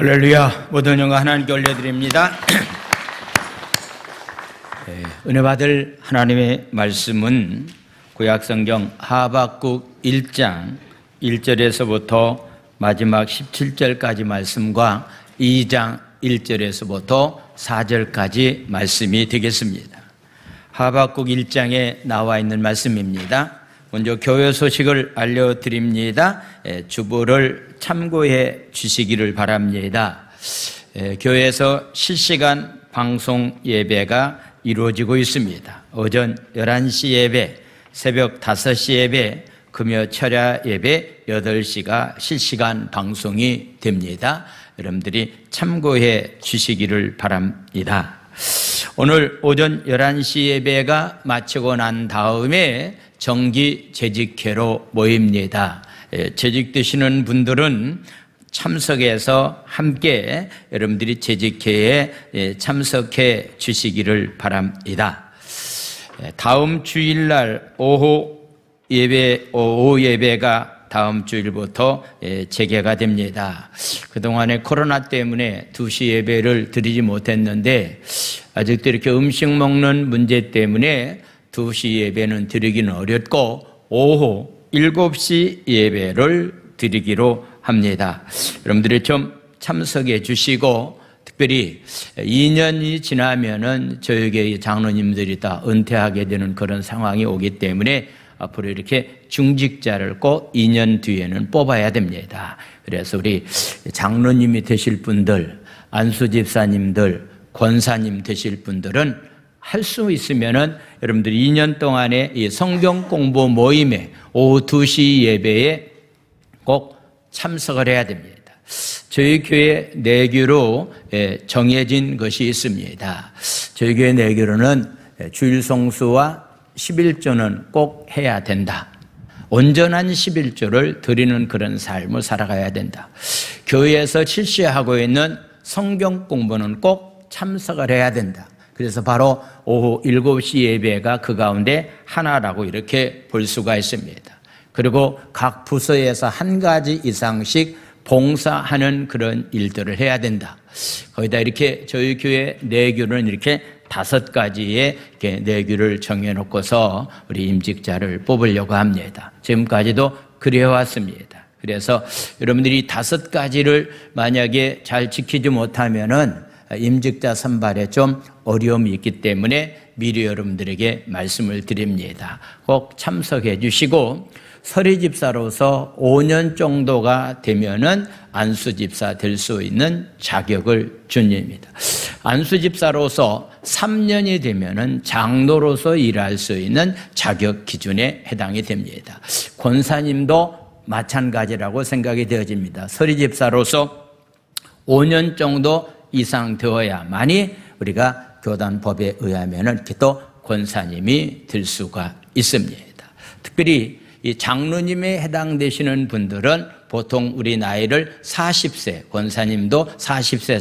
할렐루야. 모든 영광 하나님께 올려드립니다. 은혜 받을 하나님의 말씀은 구약성경 하박국 1장 1절에서부터 마지막 17절까지 말씀과 2장 1절에서부터 4절까지 말씀이 되겠습니다. 하박국 1장에 나와 있는 말씀입니다. 먼저 교회 소식을 알려드립니다. 주보를 참고해 주시기를 바랍니다. 교회에서 실시간 방송 예배가 이루어지고 있습니다. 오전 11시 예배, 새벽 5시 예배, 금요 철야 예배 8시가 실시간 방송이 됩니다. 여러분들이 참고해 주시기를 바랍니다. 오늘 오전 11시 예배가 마치고 난 다음에 정기 재직회로 모입니다. 재직되시는 분들은 참석해서 함께 여러분들이 재직회에 참석해 주시기를 바랍니다. 다음 주일날 오후 예배가 다음 주일부터 재개가 됩니다. 그동안에 코로나 때문에 2시 예배를 드리지 못했는데 아직도 이렇게 음식 먹는 문제 때문에 2시 예배는 드리기는 어렵고 오후 7시 예배를 드리기로 합니다. 여러분들이 좀 참석해 주시고, 특별히 2년이 지나면은 저에게 장로님들이 다 은퇴하게 되는 그런 상황이 오기 때문에 앞으로 이렇게 중직자를 꼭 2년 뒤에는 뽑아야 됩니다. 그래서 우리 장로님이 되실 분들, 안수집사님들, 권사님 되실 분들은 할 수 있으면은 여러분들이 2년 동안에 이 성경 공부 모임에 오후 2시 예배에 꼭 참석을 해야 됩니다. 저희 교회 내교로 정해진 것이 있습니다. 저희 교회 내교로는 주일 성수와 11조는 꼭 해야 된다. 온전한 11조를 드리는 그런 삶을 살아가야 된다. 교회에서 실시하고 있는 성경 공부는 꼭 참석을 해야 된다. 그래서 바로 오후 7시 예배가 그 가운데 하나라고 이렇게 볼 수가 있습니다. 그리고 각 부서에서 한 가지 이상씩 봉사하는 그런 일들을 해야 된다. 거기다 이렇게 저희 교회 내교는 이렇게 5가지의 내교를 정해놓고서 우리 임직자를 뽑으려고 합니다. 지금까지도 그래왔습니다. 그래서 여러분들이 5가지를 만약에 잘 지키지 못하면은 임직자 선발에 좀 어려움이 있기 때문에 미리 여러분들에게 말씀을 드립니다. 꼭 참석해 주시고, 서리집사로서 5년 정도가 되면은 안수집사 될 수 있는 자격을 줍니다. 안수집사로서 3년이 되면은 장로로서 일할 수 있는 자격 기준에 해당이 됩니다. 권사님도 마찬가지라고 생각이 되어집니다. 서리집사로서 5년 정도 이상 되어야만이 우리가 교단법에 의하면은 이렇게 또 권사님이 될 수가 있습니다. 특별히 이 장로님에 해당되시는 분들은 보통 우리 나이를 40세, 권사님도 40세,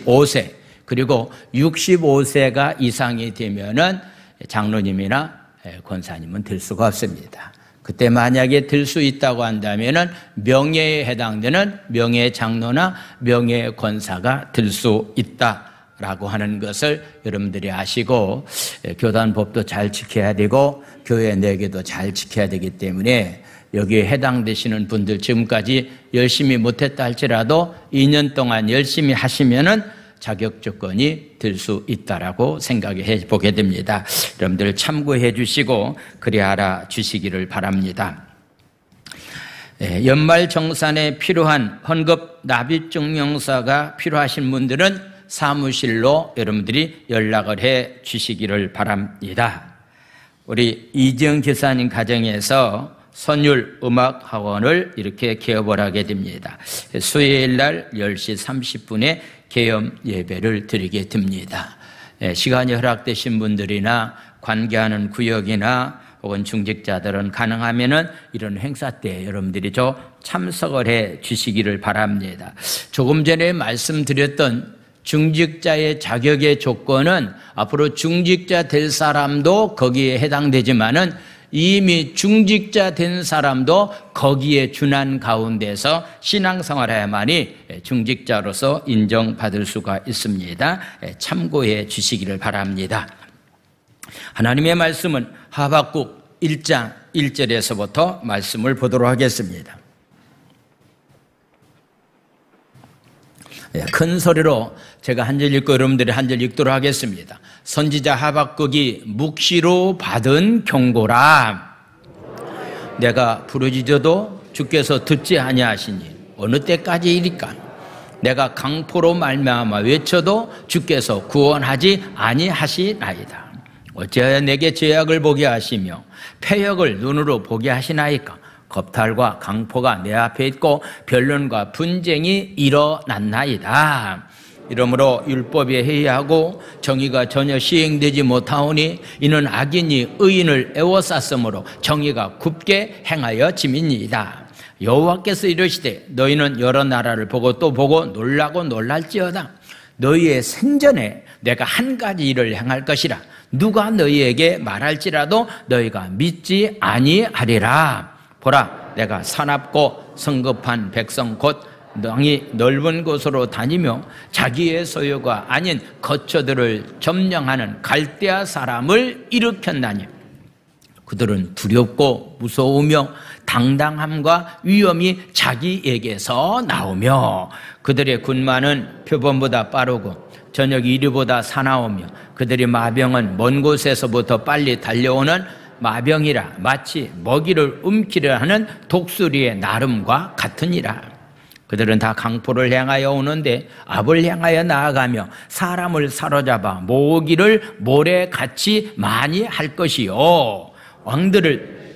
45세, 그리고 65세가 이상이 되면은 장로님이나 권사님은 될 수가 없습니다. 그때 만약에 될 수 있다고 한다면은 명예에 해당되는 명예 장로나 명예 권사가 될 수 있다라고 하는 것을 여러분들이 아시고, 교단법도 잘 지켜야 되고 교회 내교도 잘 지켜야 되기 때문에 여기에 해당되시는 분들, 지금까지 열심히 못했다 할지라도 2년 동안 열심히 하시면은 자격 조건이 될 수 있다라고 생각해 보게 됩니다. 여러분들 참고해 주시고 그리 알아 주시기를 바랍니다. 연말 정산에 필요한 헌금 납입 증명서가 필요하신 분들은 사무실로 여러분들이 연락을 해 주시기를 바랍니다. 우리 이지영 기사님 가정에서 선율 음악학원을 이렇게 개업을 하게 됩니다. 수요일 날 10시 30분에 개업 예배를 드리게 됩니다. 시간이 허락되신 분들이나 관계하는 구역이나 혹은 중직자들은 가능하면은 이런 행사 때 여러분들이 참석을 해 주시기를 바랍니다. 조금 전에 말씀드렸던 중직자의 자격의 조건은 앞으로 중직자 될 사람도 거기에 해당되지만은 이미 중직자 된 사람도 거기에 준한 가운데서 신앙생활해야만이 중직자로서 인정받을 수가 있습니다. 참고해 주시기를 바랍니다. 하나님의 말씀은 하박국 1장 1절에서부터 말씀을 보도록 하겠습니다. 큰 소리로 제가 한 절 읽고 여러분들이 한 절 읽도록 하겠습니다. 선지자 하박국이 묵시로 받은 경고라. 내가 부르짖어도 주께서 듣지 아니하시니 어느 때까지이리까. 내가 강포로 말미암아 외쳐도 주께서 구원하지 아니하시나이다. 어찌하여 내게 죄악을 보게 하시며 패역을 눈으로 보게 하시나이까. 겁탈과 강포가 내 앞에 있고 변론과 분쟁이 일어났나이다. 이러므로 율법이 해이하고 정의가 전혀 시행되지 못하오니 이는 악인이 의인을 애워쌌으므로 정의가 굽게 행하여 짐이니이다. 여호와께서 이르시되 너희는 여러 나라를 보고 또 보고 놀라고 놀랄지어다. 너희의 생전에 내가 한 가지 일을 행할 것이라. 누가 너희에게 말할지라도 너희가 믿지 아니하리라. 보라, 내가 사납고 성급한 백성 곧 땅이 넓은 곳으로 다니며 자기의 소유가 아닌 거처들을 점령하는 갈대아 사람을 일으켰나니 그들은 두렵고 무서우며 당당함과 위엄이 자기에게서 나오며 그들의 군마는 표범보다 빠르고 저녁 이리보다 사나우며 그들의 마병은 먼 곳에서부터 빨리 달려오는 마병이라. 마치 먹이를 움키려 하는 독수리의 나름과 같으니라. 그들은 다 강포를 향하여 오는데 앞을 향하여 나아가며 사람을 사로잡아 모으기를 모래같이 많이 할 것이요 왕들을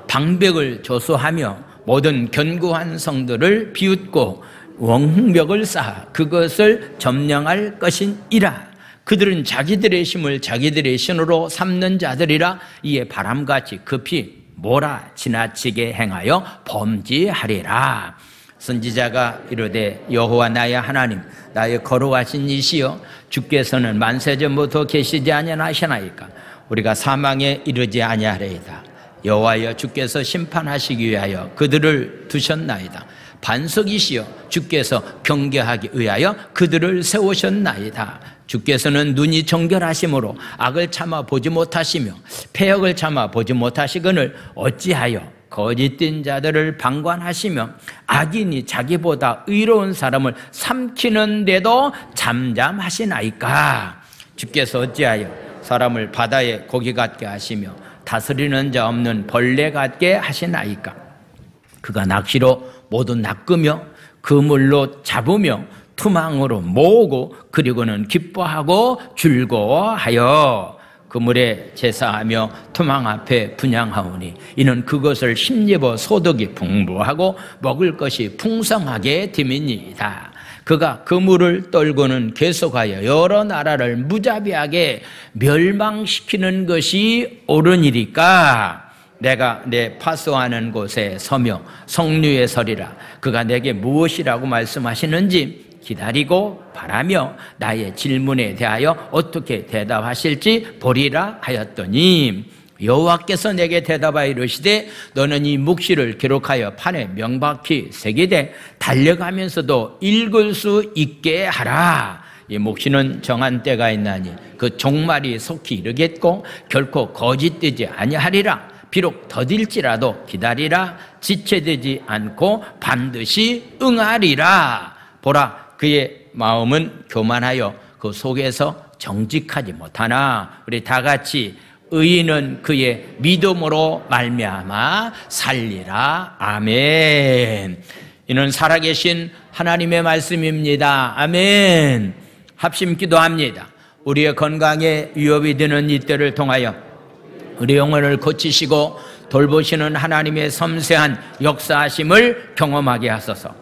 방백을 조소하며 모든 견고한 성들을 비웃고 왕벽을 쌓아 그것을 점령할 것이니라. 그들은 자기들의 힘을 자기들의 신으로 삼는 자들이라. 이에 바람같이 급히 몰아 지나치게 행하여 범죄하리라. 선지자가 이르되 여호와 나의 하나님 나의 거룩하신 이시여 주께서는 만세전부터 계시지 아니하시나이까. 우리가 사망에 이르지 아니하리이다. 여호와여 주께서 심판하시기 위하여 그들을 두셨나이다. 반석이시여 주께서 경계하기 위하여 그들을 세우셨나이다. 주께서는 눈이 정결하심으로 악을 참아 보지 못하시며 패역을 참아 보지 못하시거늘 어찌하여 거짓된 자들을 방관하시며 악인이 자기보다 의로운 사람을 삼키는데도 잠잠하시나이까. 주께서 어찌하여 사람을 바다의 고기 같게 하시며 다스리는 자 없는 벌레 같게 하시나이까. 그가 낚시로 모두 낚으며 그물로 잡으며 투망으로 모으고 그리고는 기뻐하고 즐거워하여 그물에 제사하며 투망 앞에 분향하오니 이는 그것을 힘입어 소득이 풍부하고 먹을 것이 풍성하게 됨이니이다. 그가 그물을 떨고는 계속하여 여러 나라를 무자비하게 멸망시키는 것이 옳으니까. 내가 내 파수하는 곳에 서며 성류에 서리라. 그가 내게 무엇이라고 말씀하시는지 기다리고 바라며 나의 질문에 대하여 어떻게 대답하실지 보리라 하였더니 여호와께서 내게 대답하여 이르시되 너는 이 묵시를 기록하여 판에 명박히 새기되 달려가면서도 읽을 수 있게 하라. 이 묵시는 정한 때가 있나니 그 종말이 속히 이르겠고 결코 거짓되지 아니하리라. 비록 더딜지라도 기다리라. 지체되지 않고 반드시 응하리라. 보라, 그의 마음은 교만하여 그 속에서 정직하지 못하나 우리 다 같이 의인은 그의 믿음으로 말미암아 살리라. 아멘. 이는 살아계신 하나님의 말씀입니다. 아멘. 합심 기도합니다. 우리의 건강에 위협이 되는 이때를 통하여 우리 영혼을 고치시고 돌보시는 하나님의 섬세한 역사하심을 경험하게 하소서.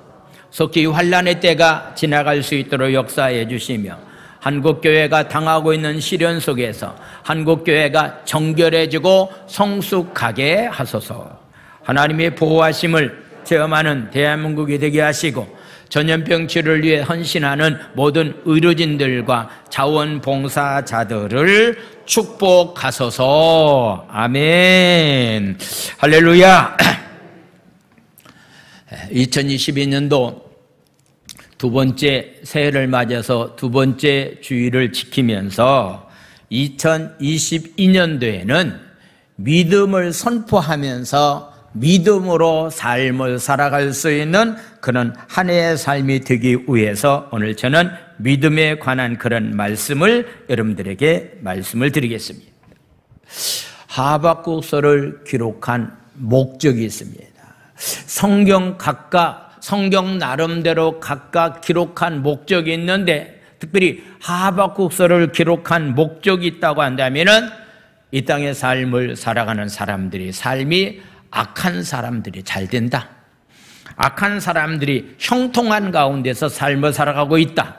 속히 환난의 때가 지나갈 수 있도록 역사해 주시며 한국교회가 당하고 있는 시련 속에서 한국교회가 정결해지고 성숙하게 하소서. 하나님의 보호하심을 체험하는 대한민국이 되게 하시고 전염병 치료를 위해 헌신하는 모든 의료진들과 자원봉사자들을 축복하소서. 아멘. 할렐루야. 2022년도 두 번째 새해를 맞아서 두 번째 주일을 지키면서 2022년도에는 믿음을 선포하면서 믿음으로 삶을 살아갈 수 있는 그런 한 해의 삶이 되기 위해서 오늘 저는 믿음에 관한 그런 말씀을 여러분들에게 말씀을 드리겠습니다. 하박국서를 기록한 목적이 있습니다. 성경 나름대로 각각 기록한 목적이 있는데, 특별히 하박국서를 기록한 목적이 있다고 한다면은 이 땅의 삶을 살아가는 사람들이 삶이 악한 사람들이 잘 된다. 악한 사람들이 형통한 가운데서 삶을 살아가고 있다.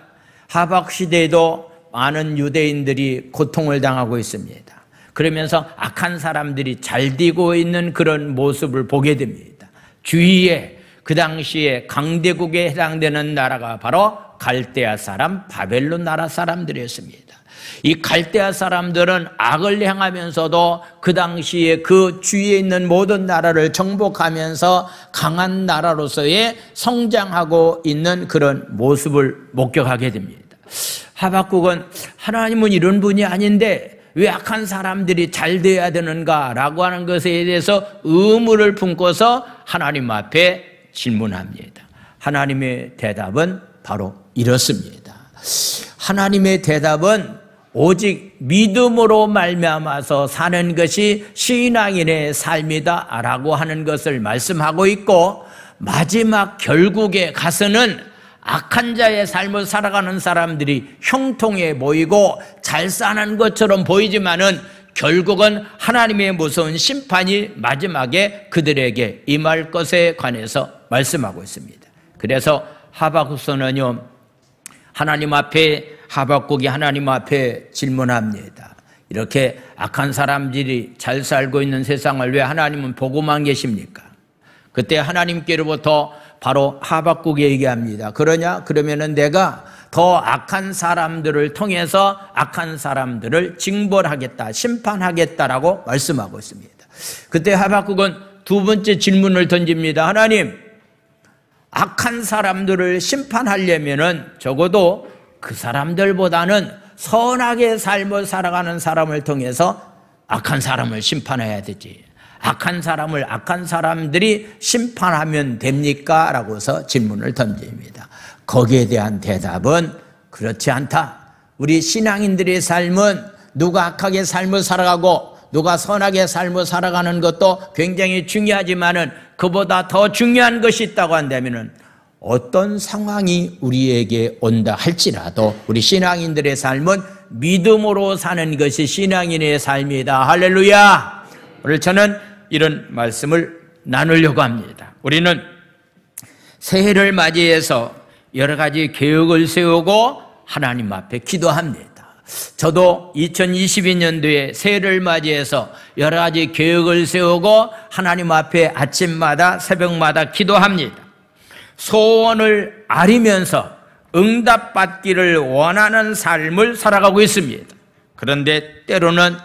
하박 시대에도 많은 유대인들이 고통을 당하고 있습니다. 그러면서 악한 사람들이 잘 되고 있는 그런 모습을 보게 됩니다. 주위에 그 당시에 강대국에 해당되는 나라가 바로 갈대아 사람, 바벨론 나라 사람들이었습니다. 이 갈대아 사람들은 악을 행하면서도 그 당시에 그 주위에 있는 모든 나라를 정복하면서 강한 나라로서의 성장하고 있는 그런 모습을 목격하게 됩니다. 하박국은 하나님은 이런 분이 아닌데 왜 악한 사람들이 잘 돼야 되는가라고 하는 것에 대해서 의문을 품고서 하나님 앞에 질문합니다. 하나님의 대답은 바로 이렇습니다. 하나님의 대답은 오직 믿음으로 말미암아서 사는 것이 신앙인의 삶이다라고 하는 것을 말씀하고 있고, 마지막 결국에 가서는 악한 자의 삶을 살아가는 사람들이 형통해 보이고 잘 사는 것처럼 보이지만은 결국은 하나님의 무서운 심판이 마지막에 그들에게 임할 것에 관해서 말씀하고 있습니다. 그래서 하박국서는요, 하박국이 하나님 앞에 질문합니다. 이렇게 악한 사람들이 잘 살고 있는 세상을 왜 하나님은 보고만 계십니까? 그때 하나님께로부터 바로 하박국이 얘기합니다. 그러면은 내가 더 악한 사람들을 통해서 악한 사람들을 징벌하겠다, 심판하겠다라고 말씀하고 있습니다. 그때 하박국은 두 번째 질문을 던집니다. 하나님, 악한 사람들을 심판하려면은 적어도 그 사람들보다는 선하게 삶을 살아가는 사람을 통해서 악한 사람을 심판해야 되지. 악한 사람들이 심판하면 됩니까? 라고서 질문을 던집니다. 거기에 대한 대답은 그렇지 않다. 우리 신앙인들의 삶은 누가 악하게 삶을 살아가고 누가 선하게 삶을 살아가는 것도 굉장히 중요하지만은 그보다 더 중요한 것이 있다고 한다면은 어떤 상황이 우리에게 온다 할지라도 우리 신앙인들의 삶은 믿음으로 사는 것이 신앙인의 삶이다. 할렐루야. 오늘 저는 이런 말씀을 나누려고 합니다. 우리는 새해를 맞이해서 여러 가지 계획을 세우고 하나님 앞에 기도합니다. 저도 2022년도에 새해를 맞이해서 여러 가지 계획을 세우고 하나님 앞에 아침마다 새벽마다 기도합니다. 소원을 아리면서 응답받기를 원하는 삶을 살아가고 있습니다. 그런데 때로는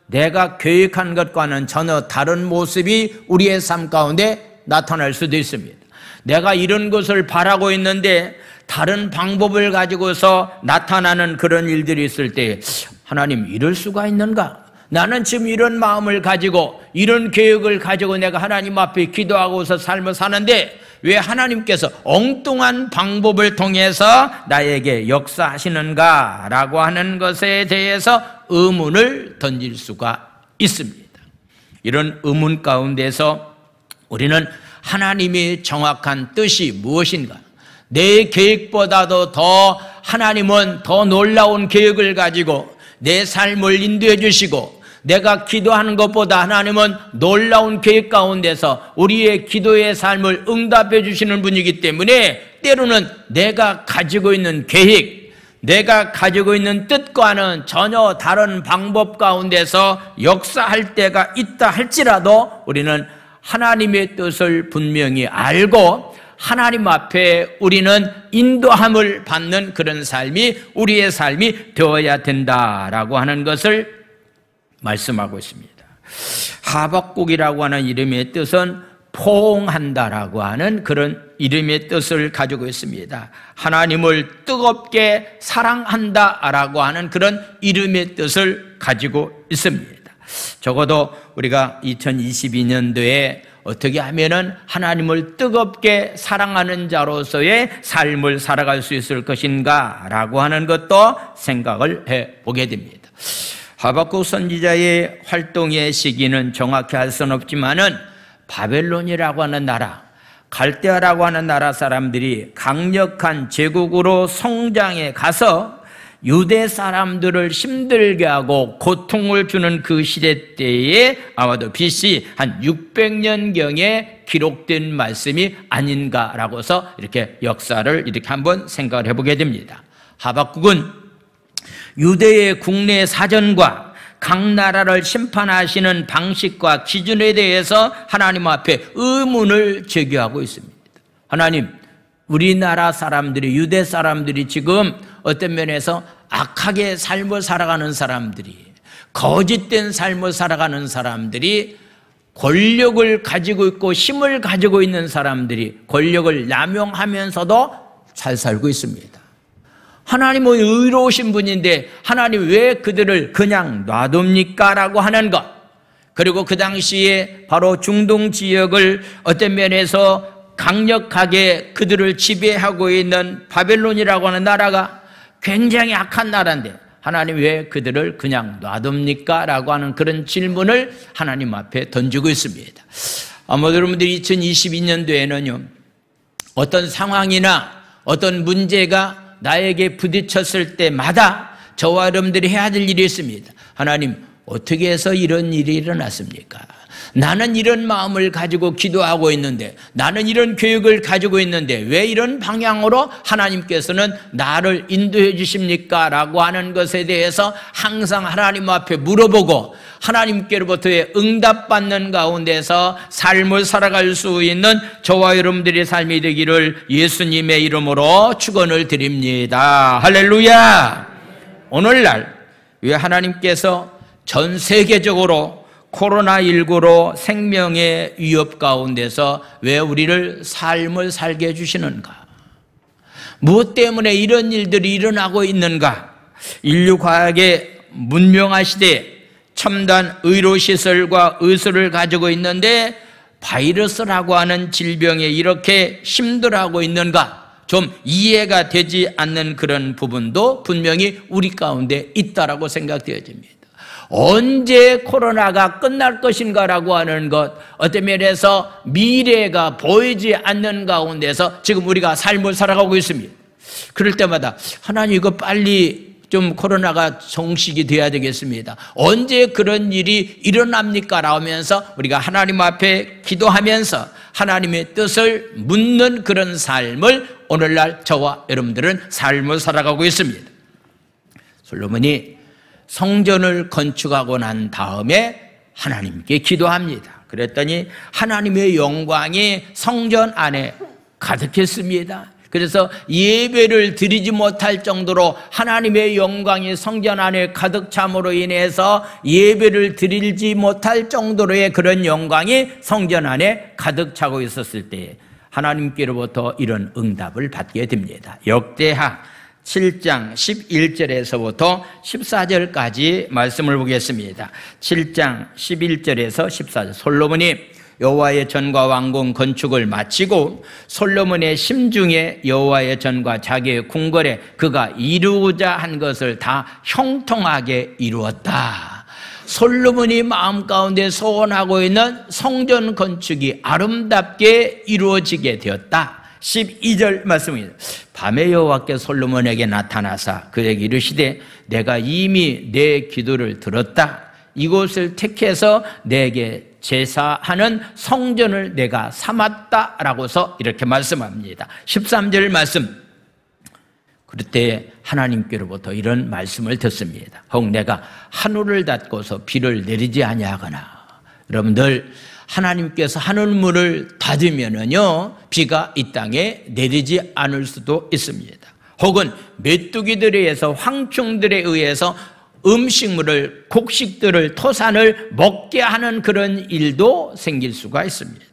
내가 계획한 것과는 전혀 다른 모습이 우리의 삶 가운데 나타날 수도 있습니다. 내가 이런 것을 바라고 있는데 다른 방법을 가지고서 나타나는 그런 일들이 있을 때 하나님, 이럴 수가 있는가? 나는 지금 이런 마음을 가지고 이런 계획을 가지고 내가 하나님 앞에 기도하고서 삶을 사는데 왜 하나님께서 엉뚱한 방법을 통해서 나에게 역사하시는가? 라고 하는 것에 대해서 의문을 던질 수가 있습니다. 이런 의문 가운데서 우리는 하나님의 정확한 뜻이 무엇인가? 내 계획보다도 더 하나님은 더 놀라운 계획을 가지고 내 삶을 인도해 주시고, 내가 기도하는 것보다 하나님은 놀라운 계획 가운데서 우리의 기도의 삶을 응답해 주시는 분이기 때문에 때로는 내가 가지고 있는 계획, 내가 가지고 있는 뜻과는 전혀 다른 방법 가운데서 역사할 때가 있다 할지라도 우리는 하나님의 뜻을 분명히 알고 하나님 앞에 우리는 인도함을 받는 그런 삶이 우리의 삶이 되어야 된다라고 하는 것을 말씀하고 있습니다. 하박국이라고 하는 이름의 뜻은 포옹한다라고 하는 그런 이름의 뜻을 가지고 있습니다. 하나님을 뜨겁게 사랑한다라고 하는 그런 이름의 뜻을 가지고 있습니다. 적어도 우리가 2022년도에 어떻게 하면은 하나님을 뜨겁게 사랑하는 자로서의 삶을 살아갈 수 있을 것인가라고 하는 것도 생각을 해보게 됩니다. 하박국 선지자의 활동의 시기는 정확히 알 수는 없지만은 바벨론이라고 하는 나라, 갈대아라고 하는 나라 사람들이 강력한 제국으로 성장해 가서 유대 사람들을 힘들게 하고 고통을 주는 그 시대 때에 아마도 BC 한 600년경에 기록된 말씀이 아닌가라고서 이렇게 역사를 이렇게 한번 생각을 해보게 됩니다. 하박국은 유대의 국내 사전과 각 나라를 심판하시는 방식과 기준에 대해서 하나님 앞에 의문을 제기하고 있습니다. 하나님, 우리나라 사람들이, 유대 사람들이 지금 어떤 면에서 악하게 삶을 살아가는 사람들이, 거짓된 삶을 살아가는 사람들이, 권력을 가지고 있고 힘을 가지고 있는 사람들이 권력을 남용하면서도 잘 살고 있습니다. 하나님은 의로우신 분인데 하나님 왜 그들을 그냥 놔둡니까? 라고 하는 것. 그리고 그 당시에 바로 중동 지역을 어떤 면에서 강력하게 그들을 지배하고 있는 바벨론이라고 하는 나라가 굉장히 악한 나라인데 하나님 왜 그들을 그냥 놔둡니까? 라고 하는 그런 질문을 하나님 앞에 던지고 있습니다. 아마 여러분들이 2022년도에는요, 어떤 상황이나 어떤 문제가 나에게 부딪혔을 때마다 저와 여러분들이 해야 될 일이 있습니다. 하나님, 어떻게 해서 이런 일이 일어났습니까? 나는 이런 마음을 가지고 기도하고 있는데, 나는 이런 교육을 가지고 있는데 왜 이런 방향으로 하나님께서는 나를 인도해 주십니까? 라고 하는 것에 대해서 항상 하나님 앞에 물어보고 하나님께로부터의 응답받는 가운데서 삶을 살아갈 수 있는 저와 여러분들의 삶이 되기를 예수님의 이름으로 축원을 드립니다. 할렐루야. 오늘날 왜 하나님께서 전 세계적으로 코로나19로 생명의 위협 가운데서 왜 우리를 삶을 살게 해주시는가? 무엇 때문에 이런 일들이 일어나고 있는가? 인류 과학의 문명화 시대에 첨단 의료시설과 의술을 가지고 있는데 바이러스라고 하는 질병에 이렇게 힘들어하고 있는가? 좀 이해가 되지 않는 그런 부분도 분명히 우리 가운데 있다라고 생각되어집니다. 언제 코로나가 끝날 것인가라고 하는 것, 어떤 면에서 미래가 보이지 않는 가운데서 지금 우리가 삶을 살아가고 있습니다. 그럴 때마다 하나님 이거 빨리 좀 코로나가 종식이 돼야 되겠습니다. 언제 그런 일이 일어납니까? 라면서 우리가 하나님 앞에 기도하면서 하나님의 뜻을 묻는 그런 삶을 오늘날 저와 여러분들은 삶을 살아가고 있습니다. 솔로몬이 성전을 건축하고 난 다음에 하나님께 기도합니다. 그랬더니 하나님의 영광이 성전 안에 가득했습니다. 그래서 예배를 드리지 못할 정도로 하나님의 영광이 성전 안에 가득 참으로 인해서 예배를 드리지 못할 정도로의 그런 영광이 성전 안에 가득 차고 있었을 때 하나님께로부터 이런 응답을 받게 됩니다. 역대하 7장 11절에서부터 14절까지 말씀을 보겠습니다. 7장 11절에서 14절. 솔로몬이 여호와의 전과 왕궁 건축을 마치고 솔로몬의 심중에 여호와의 전과 자기의 궁궐에 그가 이루고자 한 것을 다 형통하게 이루었다. 솔로몬이 마음 가운데 소원하고 있는 성전 건축이 아름답게 이루어지게 되었다. 12절 말씀입니다. 밤에 여호와께 솔로몬에게 나타나사 그에게 이르시되 내가 이미 내 기도를 들었다. 이곳을 택해서 내게 제사하는 성전을 내가 삼았다라고서 이렇게 말씀합니다. 13절 말씀. 그럴 때 하나님께로부터 이런 말씀을 듣습니다. 혹 내가 하늘을 닫고서 비를 내리지 아니하거나. 여러분들, 하나님께서 하늘문을 닫으면은요, 비가 이 땅에 내리지 않을 수도 있습니다. 혹은 메뚜기들에 의해서, 황충들에 의해서 음식물을, 곡식들을, 토산을 먹게 하는 그런 일도 생길 수가 있습니다.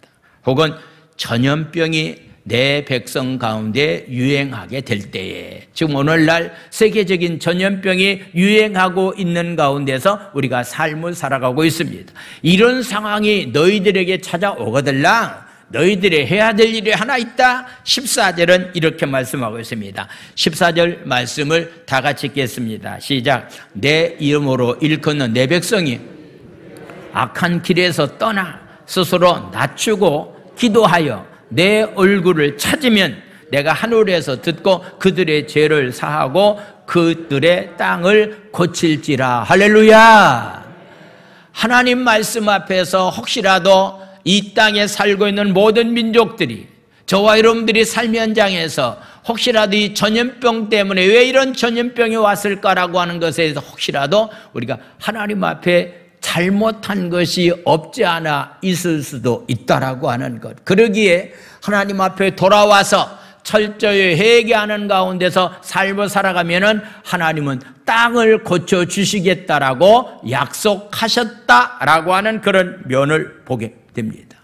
혹은 전염병이 내 백성 가운데 유행하게 될 때에, 지금 오늘날 세계적인 전염병이 유행하고 있는 가운데서 우리가 삶을 살아가고 있습니다. 이런 상황이 너희들에게 찾아오거들랑 너희들이 해야 될 일이 하나 있다. 14절은 이렇게 말씀하고 있습니다. 14절 말씀을 다 같이 읽겠습니다. 시작. 내 이름으로 일컫는 내 백성이 악한 길에서 떠나 스스로 낮추고 기도하여 내 얼굴을 찾으면 내가 하늘에서 듣고 그들의 죄를 사하고 그들의 땅을 고칠지라. 할렐루야. 하나님 말씀 앞에서 혹시라도 이 땅에 살고 있는 모든 민족들이, 저와 여러분들이 삶 현장에서 혹시라도 이 전염병 때문에 왜 이런 전염병이 왔을까라고 하는 것에 대해서 혹시라도 우리가 하나님 앞에 잘못한 것이 없지 않아 있을 수도 있다라고 하는 것. 그러기에 하나님 앞에 돌아와서 철저히 회개하는 가운데서 삶을 살아가면은 하나님은 땅을 고쳐 주시겠다라고 약속하셨다라고 하는 그런 면을 보게 됩니다.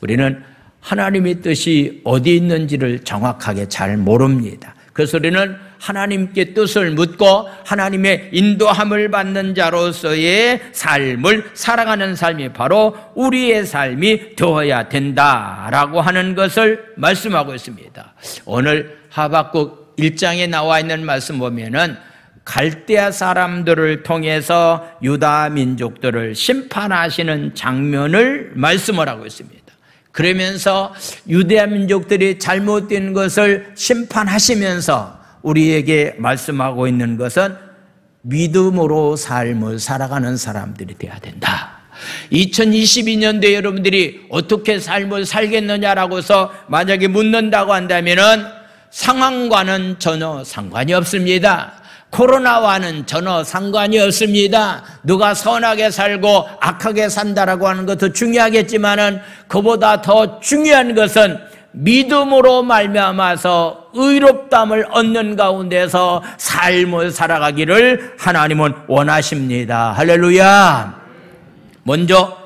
우리는 하나님의 뜻이 어디 있는지를 정확하게 잘 모릅니다. 그래서 우리는 하나님께 뜻을 묻고 하나님의 인도함을 받는 자로서의 삶을 살아가는 삶이 바로 우리의 삶이 되어야 된다라고 하는 것을 말씀하고 있습니다. 오늘 하박국 1장에 나와 있는 말씀 보면은 갈대아 사람들을 통해서 유다 민족들을 심판하시는 장면을 말씀을 하고 있습니다. 그러면서 유대 민족들이 잘못된 것을 심판하시면서 우리에게 말씀하고 있는 것은 믿음으로 삶을 살아가는 사람들이 되어야 된다. 2022년도에 여러분들이 어떻게 삶을 살겠느냐라고 해서 만약에 묻는다고 한다면은 상황과는 전혀 상관이 없습니다. 코로나와는 전혀 상관이 없습니다. 누가 선하게 살고 악하게 산다라고 하는 것도 중요하겠지만은 그보다 더 중요한 것은 믿음으로 말미암아서 의롭다함을 얻는 가운데서 삶을 살아가기를 하나님은 원하십니다. 할렐루야. 먼저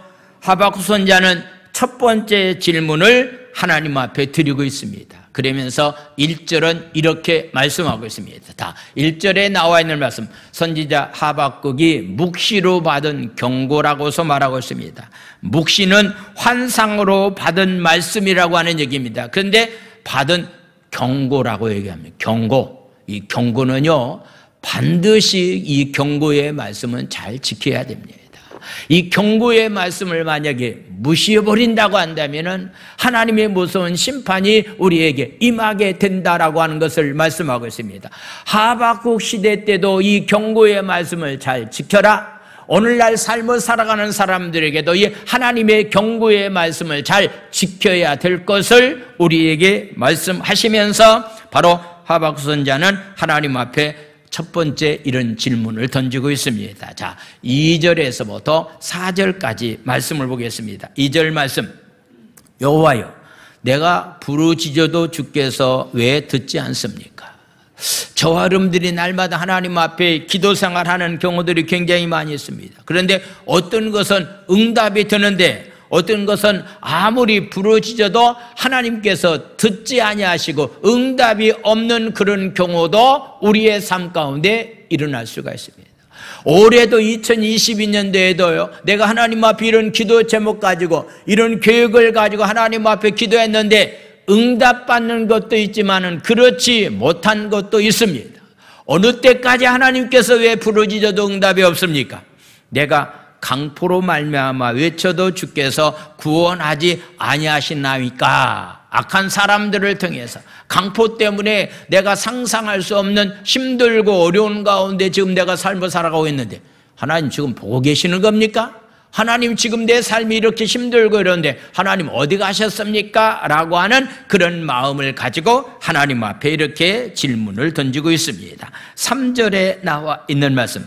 하박국 선지자는 첫 번째 질문을 하나님 앞에 드리고 있습니다. 그러면서 1절은 이렇게 말씀하고 있습니다. 다 1절에 나와 있는 말씀, 선지자 하박국이 묵시로 받은 경고라고서 말하고 있습니다. 묵시는 환상으로 받은 말씀이라고 하는 얘기입니다. 그런데 받은 경고라고 얘기합니다. 경고. 이 경고는요, 반드시 이 경고의 말씀은 잘 지켜야 됩니다. 이 경고의 말씀을 만약에 무시해버린다고 한다면은 하나님의 무서운 심판이 우리에게 임하게 된다라고 하는 것을 말씀하고 있습니다. 하박국 시대 때도 이 경고의 말씀을 잘 지켜라. 오늘날 삶을 살아가는 사람들에게도 이 하나님의 경고의 말씀을 잘 지켜야 될 것을 우리에게 말씀하시면서 바로 하박국 선지자는 하나님 앞에 첫 번째 이런 질문을 던지고 있습니다. 자, 2절에서부터 4절까지 말씀을 보겠습니다. 2절 말씀. 여호와여, 내가 부르짖어도 주께서 왜 듣지 않습니까? 저와 여러분들이 날마다 하나님 앞에 기도 생활하는 경우들이 굉장히 많이 있습니다. 그런데 어떤 것은 응답이 되는데 어떤 것은 아무리 부르짖어도 하나님께서 듣지 아니하시고 응답이 없는 그런 경우도 우리의 삶 가운데 일어날 수가 있습니다. 올해도 2022년도에도요, 내가 하나님 앞에 이런 기도 제목 가지고 이런 계획을 가지고 하나님 앞에 기도했는데 응답받는 것도 있지만은 그렇지 못한 것도 있습니다. 어느 때까지 하나님께서 왜 부르짖어도 응답이 없습니까? 내가 강포로 말미암아 외쳐도 주께서 구원하지 아니하시나이까? 악한 사람들을 통해서 강포 때문에 내가 상상할 수 없는 힘들고 어려운 가운데 지금 내가 삶을 살아가고 있는데 하나님 지금 보고 계시는 겁니까? 하나님 지금 내 삶이 이렇게 힘들고 이런데 하나님 어디 가셨습니까? 라고 하는 그런 마음을 가지고 하나님 앞에 이렇게 질문을 던지고 있습니다. 3절에 나와 있는 말씀,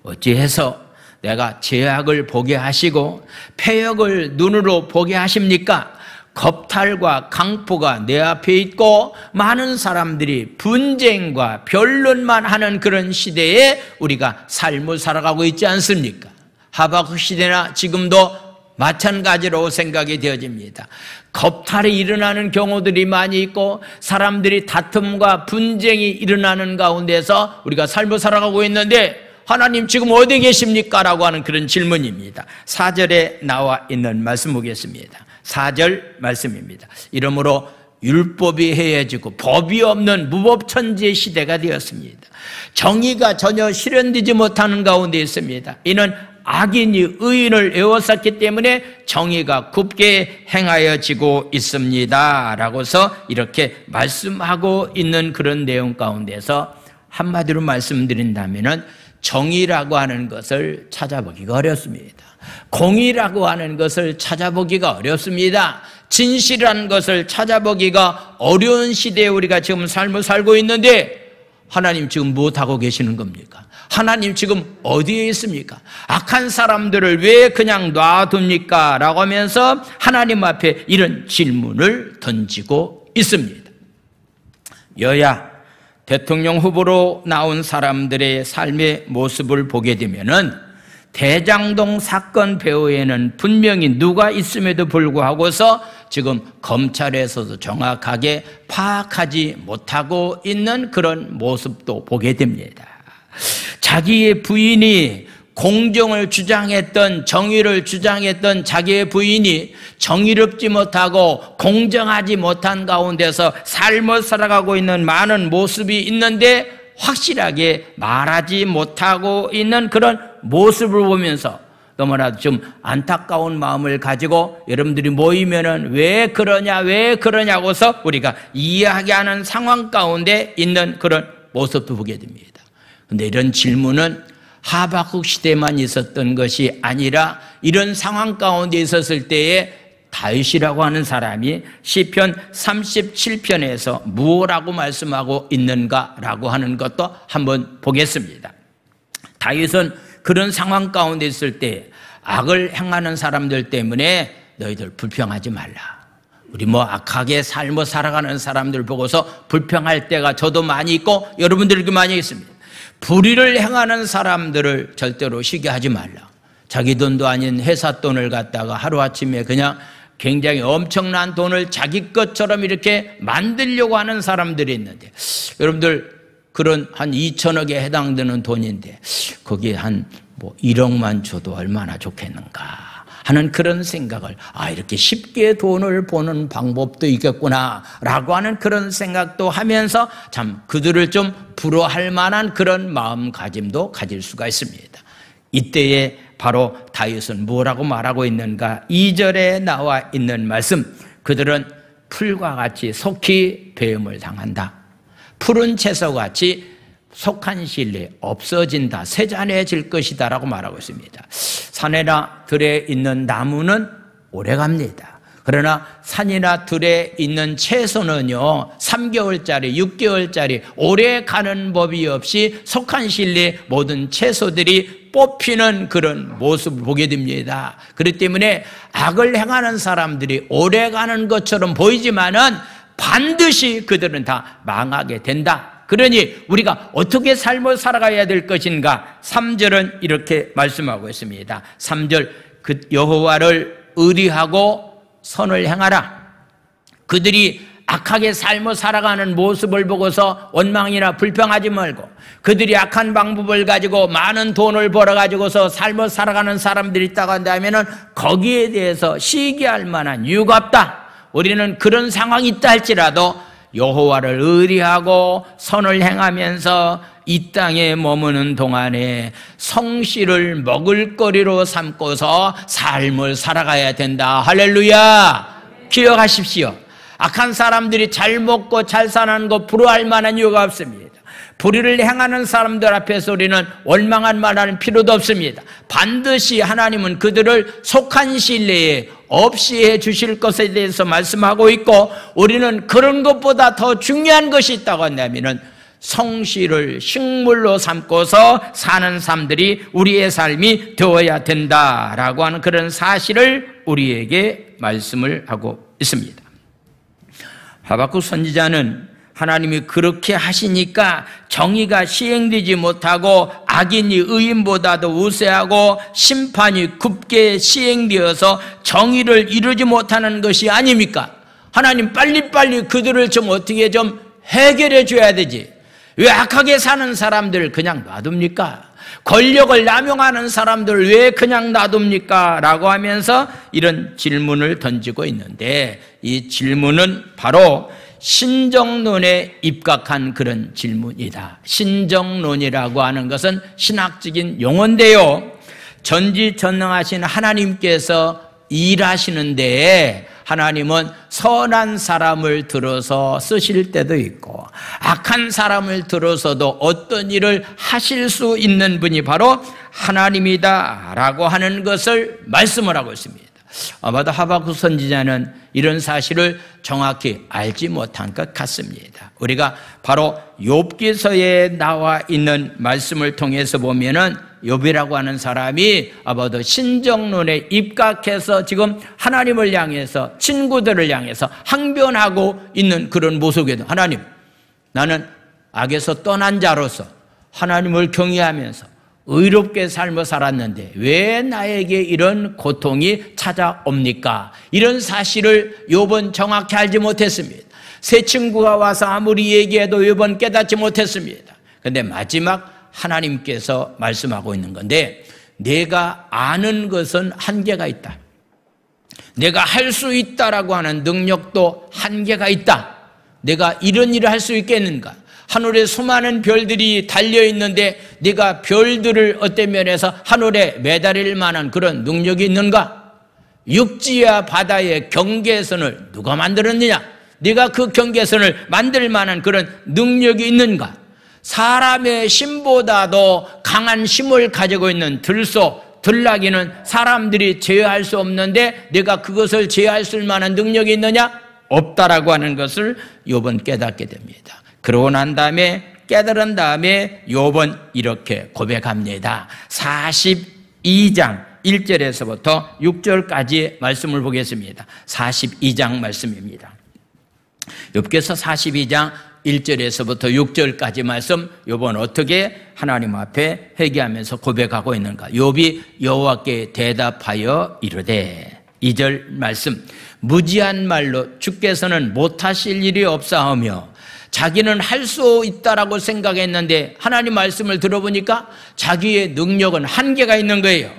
어찌해서 내가 죄악을 보게 하시고 패역을 눈으로 보게 하십니까? 겁탈과 강포가 내 앞에 있고 많은 사람들이 분쟁과 변론만 하는 그런 시대에 우리가 삶을 살아가고 있지 않습니까? 하박국 시대나 지금도 마찬가지로 생각이 되어집니다. 겁탈이 일어나는 경우들이 많이 있고 사람들이 다툼과 분쟁이 일어나는 가운데서 우리가 삶을 살아가고 있는데 하나님 지금 어디 계십니까? 라고 하는 그런 질문입니다. 4절에 나와 있는 말씀 보겠습니다. 4절 말씀입니다. 이러므로 율법이 해야지고 법이 없는 무법천지의 시대가 되었습니다. 정의가 전혀 실현되지 못하는 가운데 있습니다. 이는 악인이 의인을 에워쌌기 때문에 정의가 굽게 행하여지고 있습니다 라고서 이렇게 말씀하고 있는 그런 내용 가운데서 한마디로 말씀드린다면 정의라고 하는 것을 찾아보기가 어렵습니다. 공의라고 하는 것을 찾아보기가 어렵습니다. 진실한 것을 찾아보기가 어려운 시대에 우리가 지금 삶을 살고 있는데 하나님 지금 무엇하고 계시는 겁니까? 하나님 지금 어디에 있습니까? 악한 사람들을 왜 그냥 놔둡니까? 라고 하면서 하나님 앞에 이런 질문을 던지고 있습니다. 여야 대통령 후보로 나온 사람들의 삶의 모습을 보게 되면은 대장동 사건 배후에는 분명히 누가 있음에도 불구하고서 지금 검찰에서도 정확하게 파악하지 못하고 있는 그런 모습도 보게 됩니다. 자기의 부인이 공정을 주장했던, 정의를 주장했던 자기의 부인이 정의롭지 못하고 공정하지 못한 가운데서 삶을 살아가고 있는 많은 모습이 있는데 확실하게 말하지 못하고 있는 그런 모습을 보면서 너무나도 좀 안타까운 마음을 가지고 여러분들이 모이면은 왜 그러냐고서 우리가 이야기하는 상황 가운데 있는 그런 모습도 보게 됩니다. 그런데 이런 질문은 하박국 시대만 있었던 것이 아니라 이런 상황 가운데 있었을 때에 다윗이라고 하는 사람이 시편 37편에서 무엇라고 말씀하고 있는가라고 하는 것도 한번 보겠습니다. 다윗은 그런 상황 가운데 있을 때 악을 행하는 사람들 때문에 너희들 불평하지 말라. 우리 악하게 삶을 살아가는 사람들 보고서 불평할 때가 저도 많이 있고 여러분들도 많이 있습니다. 불의를 행하는 사람들을 절대로 쉬게 하지 말라. 자기 돈도 아닌 회사 돈을 갖다가 하루아침에 그냥 굉장히 엄청난 돈을 자기 것처럼 이렇게 만들려고 하는 사람들이 있는데 여러분들 그런 한 2천억에 해당되는 돈인데 거기에 한 1억만 줘도 얼마나 좋겠는가 하는 그런 생각을 이렇게 쉽게 돈을 버는 방법도 있겠구나 라고 하는 그런 생각도 하면서 참 그들을 좀 부러워할 만한 그런 마음가짐도 가질 수가 있습니다. 이때에 바로 다윗은 뭐라고 말하고 있는가? 2절에 나와 있는 말씀, 그들은 풀과 같이 속히 배임을 당한다. 푸른 채소같이 속한 실내 없어진다, 세잔해질 것이다 라고 말하고 있습니다. 산이나 들에 있는 나무는 오래갑니다. 그러나 산이나 들에 있는 채소는요 3개월짜리 6개월짜리 오래 가는 법이 없이 속한 실내 모든 채소들이 뽑히는 그런 모습을 보게 됩니다. 그렇기 때문에 악을 행하는 사람들이 오래 가는 것처럼 보이지만은 반드시 그들은 다 망하게 된다. 그러니 우리가 어떻게 삶을 살아가야 될 것인가? 3절은 이렇게 말씀하고 있습니다. 3절, 그 여호와를 의리하고 선을 행하라. 그들이 악하게 삶을 살아가는 모습을 보고서 원망이나 불평하지 말고 그들이 악한 방법을 가지고 많은 돈을 벌어가지고서 삶을 살아가는 사람들이 있다고 한다면 거기에 대해서 시기할 만한 이유가 없다. 우리는 그런 상황이 있다 할지라도 여호와를 의리하고 선을 행하면서 이 땅에 머무는 동안에 성실을 먹을거리로 삼고서 삶을 살아가야 된다. 할렐루야. 기억하십시오. 악한 사람들이 잘 먹고 잘 사는 것 부러워할 만한 이유가 없습니다. 불의를 행하는 사람들 앞에서 우리는 원망할 만한 필요도 없습니다. 반드시 하나님은 그들을 속한 신뢰에 없이 해 주실 것에 대해서 말씀하고 있고 우리는 그런 것보다 더 중요한 것이 있다고 한다면 성실을 식물로 삼고서 사는 삶들이 우리의 삶이 되어야 된다라고 하는 그런 사실을 우리에게 말씀을 하고 있습니다. 하박국 선지자는 하나님이 그렇게 하시니까 정의가 시행되지 못하고 악인이 의인보다도 우세하고 심판이 굽게 시행되어서 정의를 이루지 못하는 것이 아닙니까? 하나님 빨리빨리 그들을 좀 어떻게 좀 해결해 줘야 되지. 왜 악하게 사는 사람들 그냥 놔둡니까? 권력을 남용하는 사람들 왜 그냥 놔둡니까? 라고 하면서 이런 질문을 던지고 있는데, 이 질문은 바로 신정론에 입각한 그런 질문이다. 신정론이라고 하는 것은 신학적인 용어인데요, 전지전능하신 하나님께서 일하시는 데에 하나님은 선한 사람을 들어서 쓰실 때도 있고 악한 사람을 들어서도 어떤 일을 하실 수 있는 분이 바로 하나님이다 라고 하는 것을 말씀을 하고 있습니다. 아마도 하박국 선지자는 이런 사실을 정확히 알지 못한 것 같습니다. 우리가 바로 욥기서에 나와 있는 말씀을 통해서 보면은 욥이라고 하는 사람이 아마도 신정론에 입각해서 지금 하나님을 향해서, 친구들을 향해서 항변하고 있는 그런 모습에도, 하나님, 나는 악에서 떠난 자로서 하나님을 경외하면서 의롭게 삶을 살았는데 왜 나에게 이런 고통이 찾아옵니까? 이런 사실을 욥은 정확히 알지 못했습니다. 새 친구가 와서 아무리 얘기해도 욥은 깨닫지 못했습니다. 그런데 마지막 하나님께서 말씀하고 있는 건데, 내가 아는 것은 한계가 있다. 내가 할 수 있다라고 하는 능력도 한계가 있다. 내가 이런 일을 할 수 있겠는가? 하늘에 수많은 별들이 달려있는데 네가 별들을 어떤 면에서 하늘에 매달릴 만한 그런 능력이 있는가? 육지와 바다의 경계선을 누가 만들었느냐? 네가 그 경계선을 만들 만한 그런 능력이 있는가? 사람의 힘보다도 강한 힘을 가지고 있는 들소, 들나귀는 사람들이 제어할 수 없는데 네가 그것을 제어할 수 만한 능력이 있느냐? 없다라고 하는 것을 욥은 깨닫게 됩니다. 그러고 난 다음에, 깨달은 다음에 욥은 이렇게 고백합니다. 42장 1절에서부터 6절까지의 말씀을 보겠습니다. 42장 말씀입니다. 욥기서 42장 1절에서부터 6절까지 말씀, 욥은 어떻게 하나님 앞에 회개하면서 고백하고 있는가? 욥이 여호와께 대답하여 이르되, 2절 말씀, 무지한 말로 주께서는 못하실 일이 없사오며 자기는 할 수 있다라고 생각했는데 하나님 말씀을 들어보니까 자기의 능력은 한계가 있는 거예요.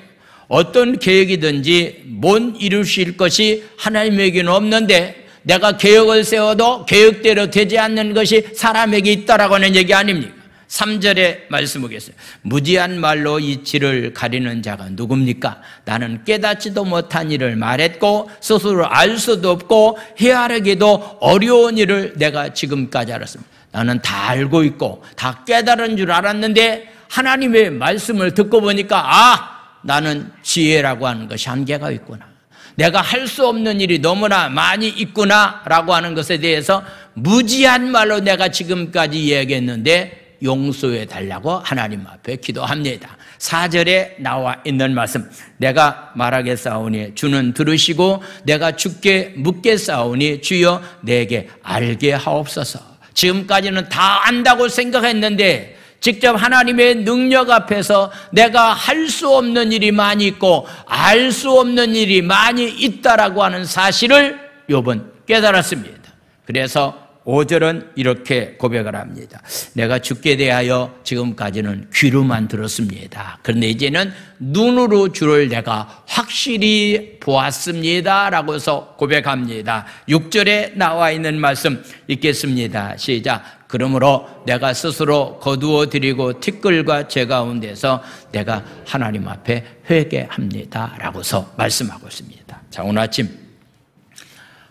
어떤 계획이든지 못 이루실 것이 하나님에게는 없는데 내가 계획을 세워도 계획대로 되지 않는 것이 사람에게 있다라고 하는 얘기 아닙니까? 3절에 말씀 보겠어요. 무지한 말로 이치를 가리는 자가 누굽니까? 나는 깨닫지도 못한 일을 말했고 스스로 알 수도 없고 헤아리기도 어려운 일을 내가 지금까지 알았습니다. 나는 다 알고 있고 다 깨달은 줄 알았는데 하나님의 말씀을 듣고 보니까 나는 지혜라고 하는 것이 한계가 있구나. 내가 할 수 없는 일이 너무나 많이 있구나 라고 하는 것에 대해서 무지한 말로 내가 지금까지 이야기했는데 용서해 달라고 하나님 앞에 기도합니다. 4절에 나와 있는 말씀, 내가 말하겠사오니 주는 들으시고 내가 주께 묻겠사오니 주여 내게 알게 하옵소서. 지금까지는 다 안다고 생각했는데 직접 하나님의 능력 앞에서 내가 할 수 없는 일이 많이 있고 알 수 없는 일이 많이 있다라고 하는 사실을 욥은 깨달았습니다. 그래서 5절은 이렇게 고백을 합니다. 내가 주께 대하여 지금까지는 귀로만 들었습니다. 그런데 이제는 눈으로 주를 내가 확실히 보았습니다 라고서 고백합니다. 6절에 나와 있는 말씀 읽겠습니다. 시작. 그러므로 내가 스스로 거두어 드리고 티끌과 제 가운데서 내가 하나님 앞에 회개합니다 라고서 말씀하고 있습니다. 자, 오늘 아침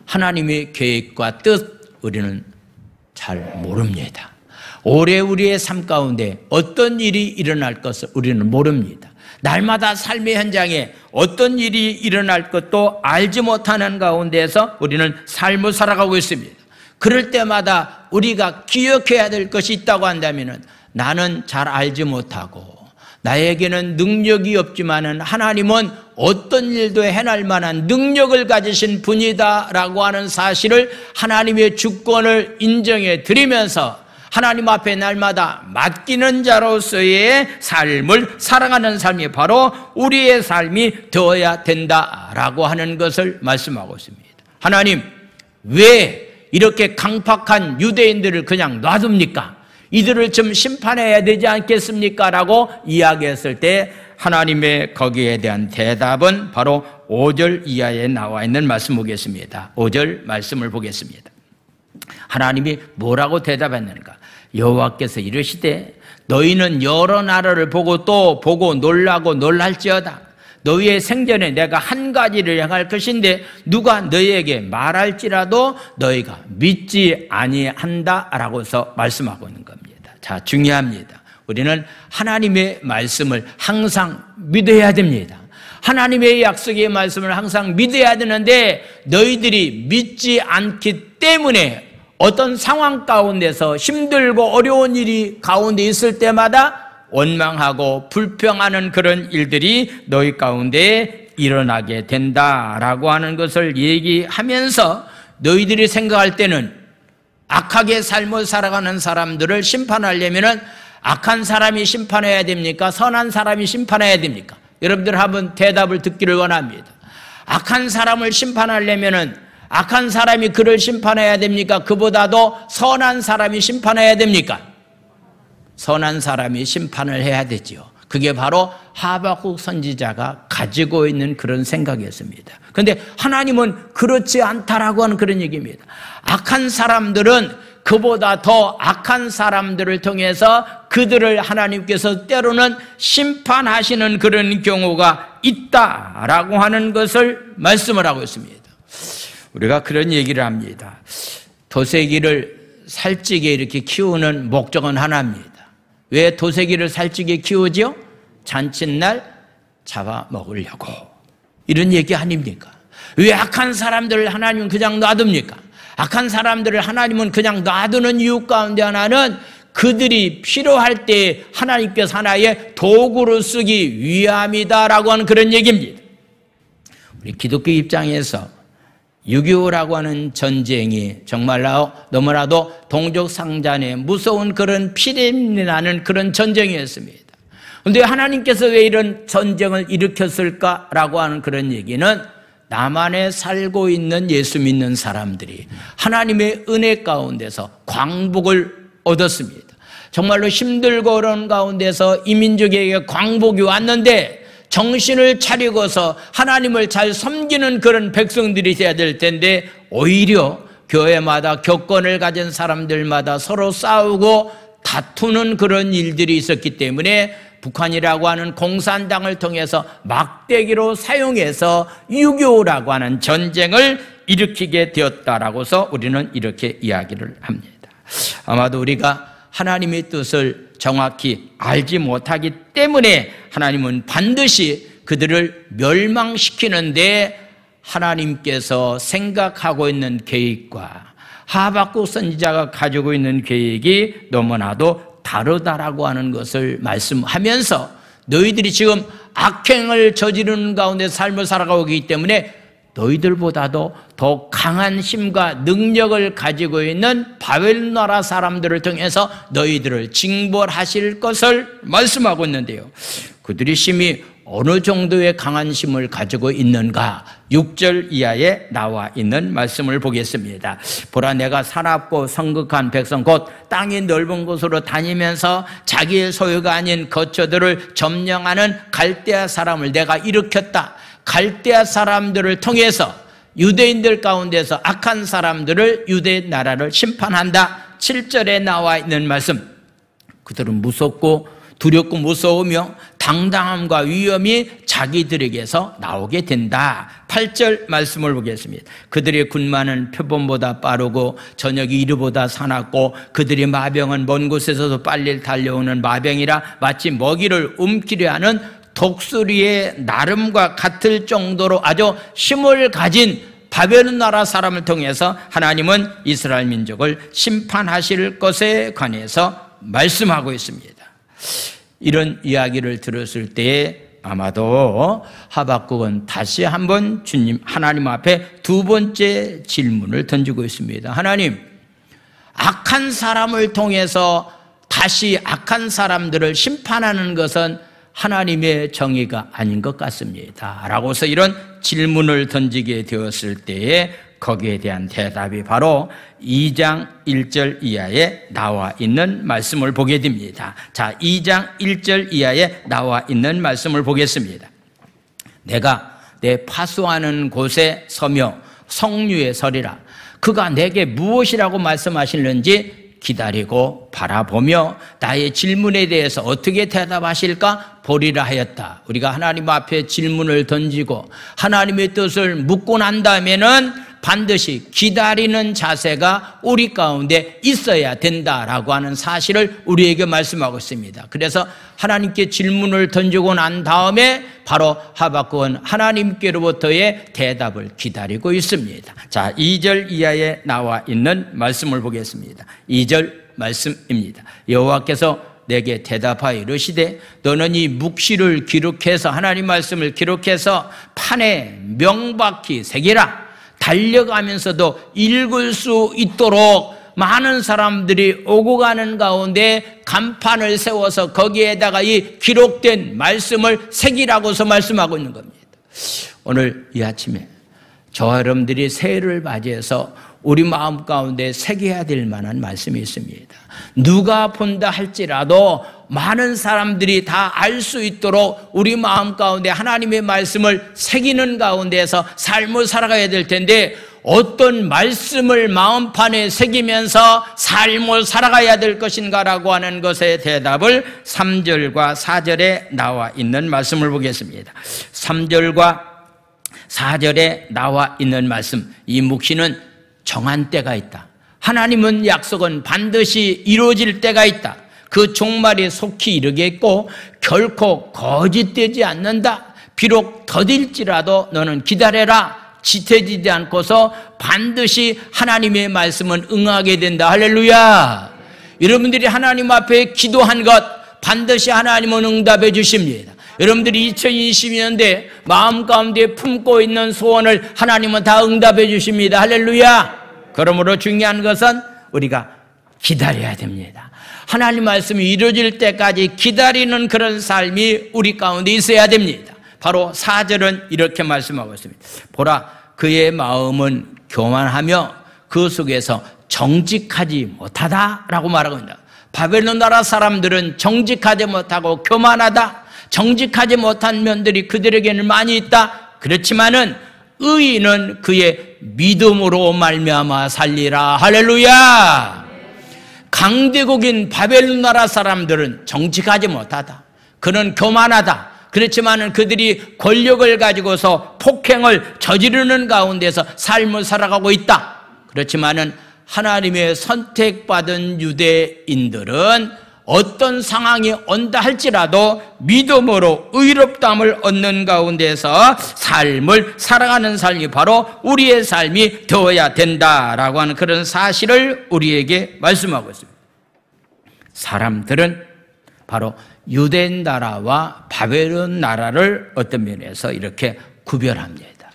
하나님의 계획과 뜻 우리는 잘 모릅니다. 올해 우리의 삶 가운데 어떤 일이 일어날 것을 우리는 모릅니다. 날마다 삶의 현장에 어떤 일이 일어날 것도 알지 못하는 가운데서 우리는 삶을 살아가고 있습니다. 그럴 때마다 우리가 기억해야 될 것이 있다고 한다면 나는 잘 알지 못하고 나에게는 능력이 없지만은 하나님은 어떤 일도 해낼 만한 능력을 가지신 분이다라고 하는 사실을 하나님의 주권을 인정해 드리면서 하나님 앞에 날마다 맡기는 자로서의 삶을 살아가는 삶이 바로 우리의 삶이 되어야 된다라고 하는 것을 말씀하고 있습니다. 하나님, 왜 이렇게 강팍한 유대인들을 그냥 놔둡니까? 이들을 좀 심판해야 되지 않겠습니까? 라고 이야기했을 때 하나님의 거기에 대한 대답은 바로 5절 이하에 나와 있는 말씀 보겠습니다. 5절 말씀을 보겠습니다. 하나님이 뭐라고 대답했는가? 여호와께서 이르시되 너희는 여러 나라를 보고 또 보고 놀라고 놀랄지어다. 너희의 생전에 내가 한 가지를 행할 것인데 누가 너희에게 말할지라도 너희가 믿지 아니한다라고서 말씀하고 있는 겁니다. 자, 중요합니다. 우리는 하나님의 말씀을 항상 믿어야 됩니다. 하나님의 약속의 말씀을 항상 믿어야 되는데 너희들이 믿지 않기 때문에 어떤 상황 가운데서 힘들고 어려운 일이 가운데 있을 때마다 원망하고 불평하는 그런 일들이 너희 가운데 일어나게 된다라고 하는 것을 얘기하면서 너희들이 생각할 때는 악하게 삶을 살아가는 사람들을 심판하려면은 악한 사람이 심판해야 됩니까? 선한 사람이 심판해야 됩니까? 여러분들 한번 대답을 듣기를 원합니다. 악한 사람을 심판하려면은 악한 사람이 그를 심판해야 됩니까? 그보다도 선한 사람이 심판해야 됩니까? 선한 사람이 심판을 해야 되지요. 그게 바로 하박국 선지자가 가지고 있는 그런 생각이었습니다. 그런데 하나님은 그렇지 않다라고 하는 그런 얘기입니다. 악한 사람들은 그보다 더 악한 사람들을 통해서 그들을 하나님께서 때로는 심판하시는 그런 경우가 있다라고 하는 것을 말씀을 하고 있습니다. 우리가 그런 얘기를 합니다. 도색이를 살찌게 이렇게 키우는 목적은 하나입니다. 왜 도색이를 살찌게 키우죠? 잔칫날 잡아먹으려고. 이런 얘기 아닙니까? 왜 악한 사람들을 하나님은 그냥 놔둡니까? 악한 사람들을 하나님은 그냥 놔두는 이유 가운데 하나는 그들이 필요할 때 하나님께서 하나의 도구로 쓰기 위함이다라고 하는 그런 얘기입니다. 우리 기독교 입장에서 6.25라고 하는 전쟁이 정말로 너무나도 동족상잔의 무서운 그런 피렘이 나는 그런 전쟁이었습니다. 그런데 하나님께서 왜 이런 전쟁을 일으켰을까라고 하는 그런 얘기는 남한에 살고 있는 예수 믿는 사람들이 하나님의 은혜 가운데서 광복을 얻었습니다. 정말로 힘들고 어려운 가운데서 이 민족에게 광복이 왔는데 정신을 차리고서 하나님을 잘 섬기는 그런 백성들이 돼야 될 텐데 오히려 교회마다 교권을 가진 사람들마다 서로 싸우고 다투는 그런 일들이 있었기 때문에 북한이라고 하는 공산당을 통해서 막대기로 사용해서 6.25라고 하는 전쟁을 일으키게 되었다라고서 우리는 이렇게 이야기를 합니다. 아마도 우리가 하나님의 뜻을 정확히 알지 못하기 때문에 하나님은 반드시 그들을 멸망시키는데 하나님께서 생각하고 있는 계획과 하박국 선지자가 가지고 있는 계획이 너무나도 다르다라고 하는 것을 말씀하면서 너희들이 지금 악행을 저지르는 가운데 삶을 살아가고 있기 때문에 너희들보다도 더 강한 힘과 능력을 가지고 있는 바벨 나라 사람들을 통해서 너희들을 징벌하실 것을 말씀하고 있는데요. 그들의 힘이 어느 정도의 강한 힘을 가지고 있는가? 6절 이하에 나와 있는 말씀을 보겠습니다. 보라, 내가 사납고 성극한 백성 곧 땅이 넓은 곳으로 다니면서 자기의 소유가 아닌 거처들을 점령하는 갈대아 사람을 내가 일으켰다. 갈대아 사람들을 통해서 유대인들 가운데서 악한 사람들을 유대 나라를 심판한다. 7절에 나와 있는 말씀. 그들은 무섭고 두렵고 무서우며 당당함과 위엄이 자기들에게서 나오게 된다. 8절 말씀을 보겠습니다. 그들의 군마는 표범보다 빠르고 저녁이 이르보다 사납고 그들의 마병은 먼 곳에서도 빨리 달려오는 마병이라 마치 먹이를 움키려 하는 독수리의 나름과 같을 정도로 아주 힘을 가진 바벨론 나라 사람을 통해서 하나님은 이스라엘 민족을 심판하실 것에 관해서 말씀하고 있습니다. 이런 이야기를 들었을 때에 아마도 하박국은 다시 한번 주님 하나님 앞에 두 번째 질문을 던지고 있습니다. 하나님, 악한 사람을 통해서 다시 악한 사람들을 심판하는 것은 하나님의 정의가 아닌 것 같습니다 라고서 이런 질문을 던지게 되었을 때에 거기에 대한 대답이 바로 2장 1절 이하에 나와 있는 말씀을 보게 됩니다. 자, 2장 1절 이하에 나와 있는 말씀을 보겠습니다. 내가 내 파수하는 곳에 서며 성류에 서리라. 그가 내게 무엇이라고 말씀하시는지 기다리고 바라보며 나의 질문에 대해서 어떻게 대답하실까 보리라 하였다. 우리가 하나님 앞에 질문을 던지고 하나님의 뜻을 묻고 난 다음에는 반드시 기다리는 자세가 우리 가운데 있어야 된다라고 하는 사실을 우리에게 말씀하고 있습니다. 그래서 하나님께 질문을 던지고 난 다음에 바로 하박국은 하나님께로부터의 대답을 기다리고 있습니다. 자, 2절 이하에 나와 있는 말씀을 보겠습니다. 2절 말씀입니다. 여호와께서 내게 대답하여 이르시되 너는 이 묵시를 기록해서 하나님 말씀을 기록해서 판에 명박히 새기라. 달려가면서도 읽을 수 있도록 많은 사람들이 오고 가는 가운데 간판을 세워서 거기에다가 이 기록된 말씀을 새기라고서 말씀하고 있는 겁니다. 오늘 이 아침에 저와 여러분들이 새해를 맞이해서 우리 마음 가운데 새겨야 될 만한 말씀이 있습니다. 누가 본다 할지라도 많은 사람들이 다 알 수 있도록 우리 마음 가운데 하나님의 말씀을 새기는 가운데에서 삶을 살아가야 될 텐데 어떤 말씀을 마음판에 새기면서 삶을 살아가야 될 것인가라고 하는 것의 대답을 3절과 4절에 나와 있는 말씀을 보겠습니다. 3절과 4절에 나와 있는 말씀, 이 묵시는 정한 때가 있다. 하나님은 약속은 반드시 이루어질 때가 있다. 그 종말이 속히 이르겠고 결코 거짓되지 않는다. 비록 더딜지라도 너는 기다려라. 지체지지 않고서 반드시 하나님의 말씀은 응하게 된다. 할렐루야. 여러분들이 하나님 앞에 기도한 것 반드시 하나님은 응답해 주십니다. 여러분들이 2020년대 마음 가운데 품고 있는 소원을 하나님은 다 응답해 주십니다. 할렐루야. 그러므로 중요한 것은 우리가 기다려야 됩니다. 하나님 말씀이 이루어질 때까지 기다리는 그런 삶이 우리 가운데 있어야 됩니다. 바로 4절은 이렇게 말씀하고 있습니다. 보라, 그의 마음은 교만하며 그 속에서 정직하지 못하다라고 말하고 있다. 바벨론 나라 사람들은 정직하지 못하고 교만하다. 정직하지 못한 면들이 그들에게는 많이 있다. 그렇지만은 의인은 그의 믿음으로 말미암아 살리라. 할렐루야. 강대국인 바벨론 나라 사람들은 정직하지 못하다. 그는 교만하다. 그렇지만은 그들이 권력을 가지고서 폭행을 저지르는 가운데서 삶을 살아가고 있다. 그렇지만은 하나님의 선택받은 유대인들은 어떤 상황이 온다 할지라도 믿음으로 의롭다함을 얻는 가운데서 삶을 살아가는 삶이 바로 우리의 삶이 되어야 된다라고 하는 그런 사실을 우리에게 말씀하고 있습니다. 사람들은 바로 유대 나라와 바벨론 나라를 어떤 면에서 이렇게 구별합니다.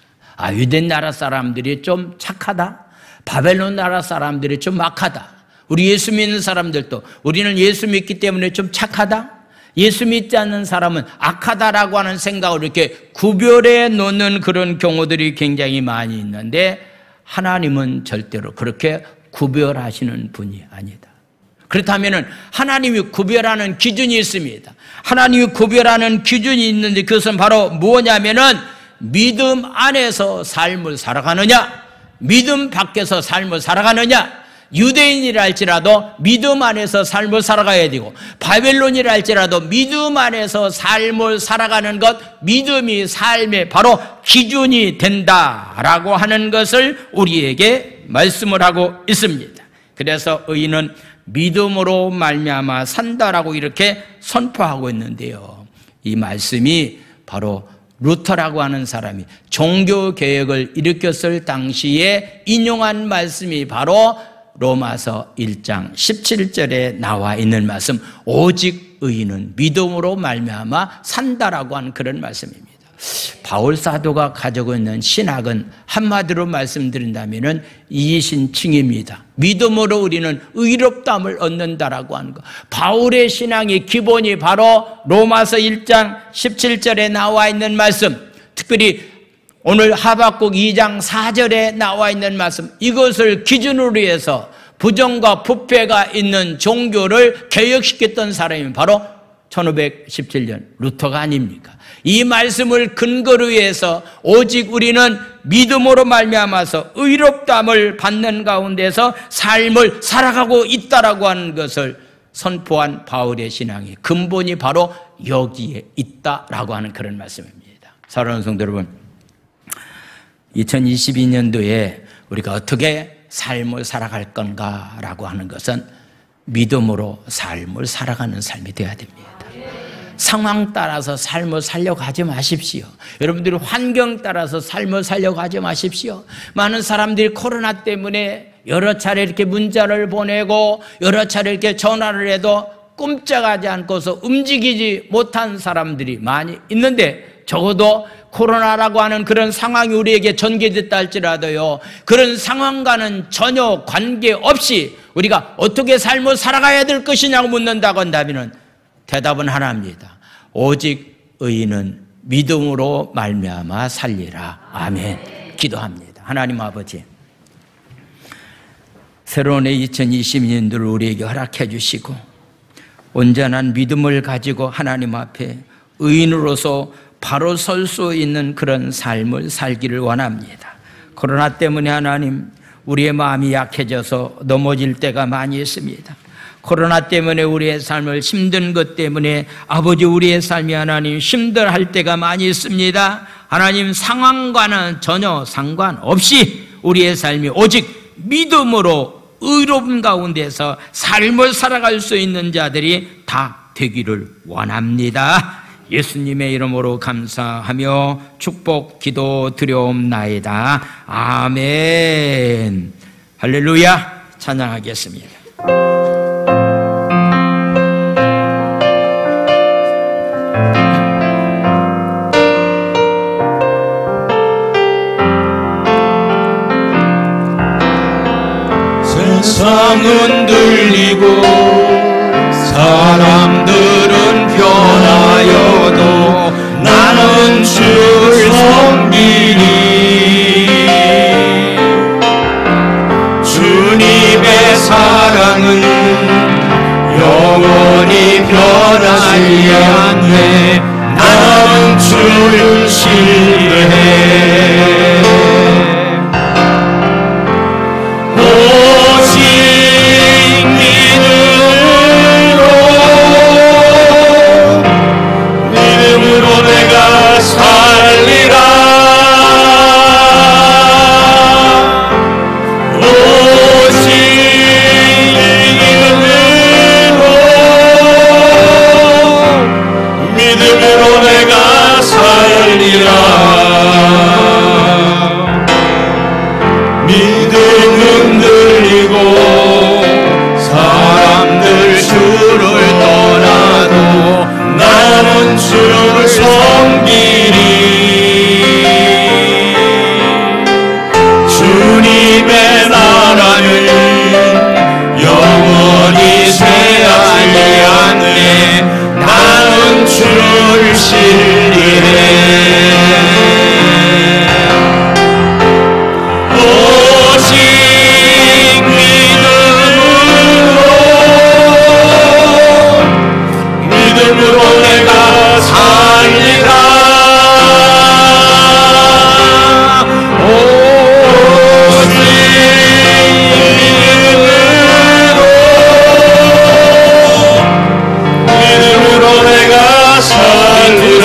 유대 나라 사람들이 좀 착하다. 바벨론 나라 사람들이 좀 악하다. 우리 예수 믿는 사람들도 우리는 예수 믿기 때문에 좀 착하다. 예수 믿지 않는 사람은 악하다라고 하는 생각을 이렇게 구별해 놓는 그런 경우들이 굉장히 많이 있는데 하나님은 절대로 그렇게 구별하시는 분이 아니다. 그렇다면 하나님이 구별하는 기준이 있습니다. 하나님이 구별하는 기준이 있는데 그것은 바로 뭐냐면은 믿음 안에서 삶을 살아가느냐, 믿음 밖에서 삶을 살아가느냐. 유대인이라 할지라도 믿음 안에서 삶을 살아가야 되고 바벨론이라 할지라도 믿음 안에서 삶을 살아가는 것, 믿음이 삶의 바로 기준이 된다라고 하는 것을 우리에게 말씀을 하고 있습니다. 그래서 의인은 믿음으로 말미암아 산다라고 이렇게 선포하고 있는데요. 이 말씀이 바로 루터라고 하는 사람이 종교개혁을 일으켰을 당시에 인용한 말씀이 바로 로마서 1장 17절에 나와 있는 말씀, 오직 의인은 믿음으로 말미암아 산다라고 하는 그런 말씀입니다. 바울 사도가 가지고 있는 신학은 한마디로 말씀드린다면 이신칭입니다. 믿음으로 우리는 의롭다함을 얻는다라고 하는 것. 바울의 신앙의 기본이 바로 로마서 1장 17절에 나와 있는 말씀, 특별히 오늘 하박국 2장 4절에 나와 있는 말씀, 이것을 기준으로 해서 부정과 부패가 있는 종교를 개혁시켰던 사람이 바로 1517년 루터가 아닙니까? 이 말씀을 근거로 해서 오직 우리는 믿음으로 말미암아서 의롭다함을 받는 가운데서 삶을 살아가고 있다라고 하는 것을 선포한 바울의 신앙의 근본이 바로 여기에 있다라고 하는 그런 말씀입니다. 사랑하는 성도 여러분, 2022년도에 우리가 어떻게 삶을 살아갈 건가라고 하는 것은 믿음으로 삶을 살아가는 삶이 되어야 됩니다. 상황 따라서 삶을 살려가지 마십시오. 여러분들이 환경 따라서 삶을 살려가지 마십시오. 많은 사람들이 코로나 때문에 여러 차례 이렇게 문자를 보내고 여러 차례 이렇게 전화를 해도 꼼짝하지 않고서 움직이지 못한 사람들이 많이 있는데, 적어도 코로나라고 하는 그런 상황이 우리에게 전개됐다 할지라도요, 그런 상황과는 전혀 관계없이 우리가 어떻게 삶을 살아가야 될 것이냐고 묻는다고 한다면 대답은 하나입니다. 오직 의인은 믿음으로 말미암아 살리라. 아멘. 기도합니다. 하나님 아버지, 새로운 2022년도를 우리에게 허락해 주시고 온전한 믿음을 가지고 하나님 앞에 의인으로서 바로 설 수 있는 그런 삶을 살기를 원합니다. 코로나 때문에 하나님, 우리의 마음이 약해져서 넘어질 때가 많이 있습니다. 코로나 때문에 우리의 삶을 힘든 것 때문에 아버지, 우리의 삶이 하나님 힘들할 때가 많이 있습니다. 하나님, 상황과는 전혀 상관없이 우리의 삶이 오직 믿음으로 의로움 가운데서 삶을 살아갈 수 있는 자들이 다 되기를 원합니다. 예수님의 이름으로 감사하며 축복 기도 드려옵나이다. 아멘. 할렐루야. 찬양하겠습니다. 세상은 들리고 사람들은 변하여도 나는 주를 섬기니 주님의 사랑은 영원히 변하지 않네. 나는 주를 신뢰해 믿음으로 내가 살리라. 오직 믿음으로 내가 살리라. 믿음은 들리고 사람들 주를 떠나도 나는 주를 섬기리. 주님의 나라는 영원히 쇠하지 않네. 나는 주를 신뢰해 오직 믿음으로 내가 살리라. 오직 믿음으로 내가 살리라.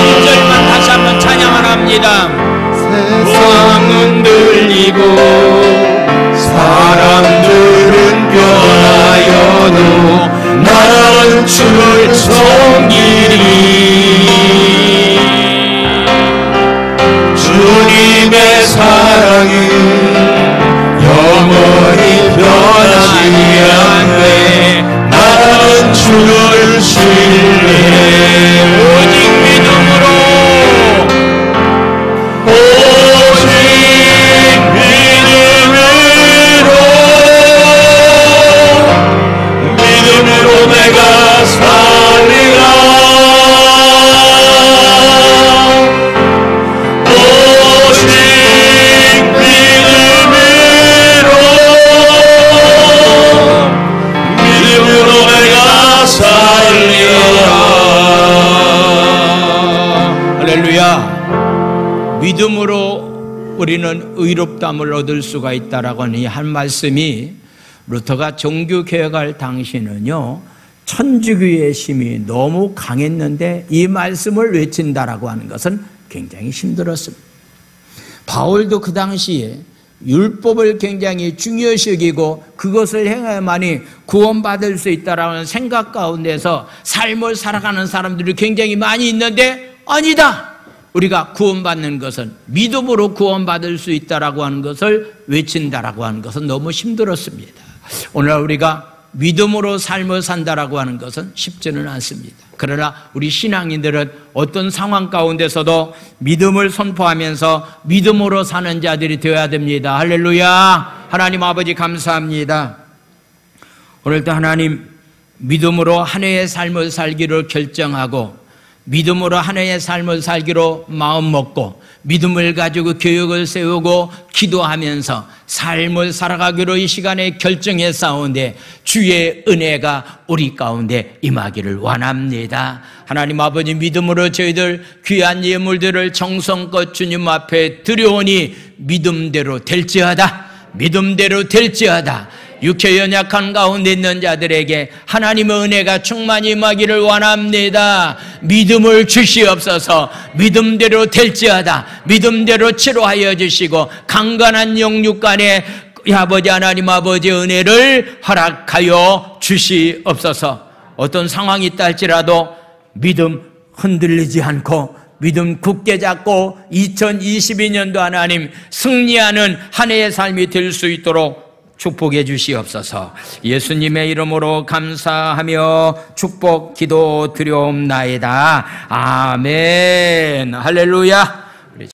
1절만 다시 한번 찬양을 합니다. 세상은 들리고 사람들은 변하여도 나는 주를 섬기리. 주실래 오직 믿음으로 믿음으로 내가 살리라 오직 믿음으로 내가 살리라. 할렐루야. 믿음으로 우리는 의롭다함을 얻을 수가 있다라고 하는 이 한 말씀이 루터가 종교개혁할 당시는요 천주교의 힘이 너무 강했는데 이 말씀을 외친다라고 하는 것은 굉장히 힘들었습니다. 바울도 그 당시에 율법을 굉장히 중요시 여기고 그것을 행해야만이 구원받을 수 있다라는 생각 가운데서 삶을 살아가는 사람들이 굉장히 많이 있는데 아니다! 우리가 구원받는 것은 믿음으로 구원받을 수 있다라고 하는 것을 외친다라고 하는 것은 너무 힘들었습니다. 오늘 우리가 믿음으로 삶을 산다라고 하는 것은 쉽지는 않습니다. 그러나 우리 신앙인들은 어떤 상황 가운데서도 믿음을 선포하면서 믿음으로 사는 자들이 되어야 됩니다. 할렐루야. 하나님 아버지 감사합니다. 오늘도 하나님 믿음으로 한 해의 삶을 살기를 결정하고 믿음으로 한 해의 삶을 살기로 마음먹고 믿음을 가지고 계획을 세우고 기도하면서 삶을 살아가기로 이 시간에 결정했사온데 주의 은혜가 우리 가운데 임하기를 원합니다. 하나님 아버지 믿음으로 저희들 귀한 예물들을 정성껏 주님 앞에 드려오니 믿음대로 될지어다. 믿음대로 될지어다. 육체 연약한 가운데 있는 자들에게 하나님의 은혜가 충만히 임하기를 원합니다. 믿음을 주시옵소서. 믿음대로 될지어다. 믿음대로 치료하여 주시고 강건한 영육간에 아버지 하나님 아버지 은혜를 허락하여 주시옵소서. 어떤 상황이 있다 할지라도 믿음 흔들리지 않고 믿음 굳게 잡고 2022년도 하나님 승리하는 한 해의 삶이 될 수 있도록 축복해 주시옵소서. 예수님의 이름으로 감사하며 축복 기도 드려옵나이다. 아멘. 할렐루야.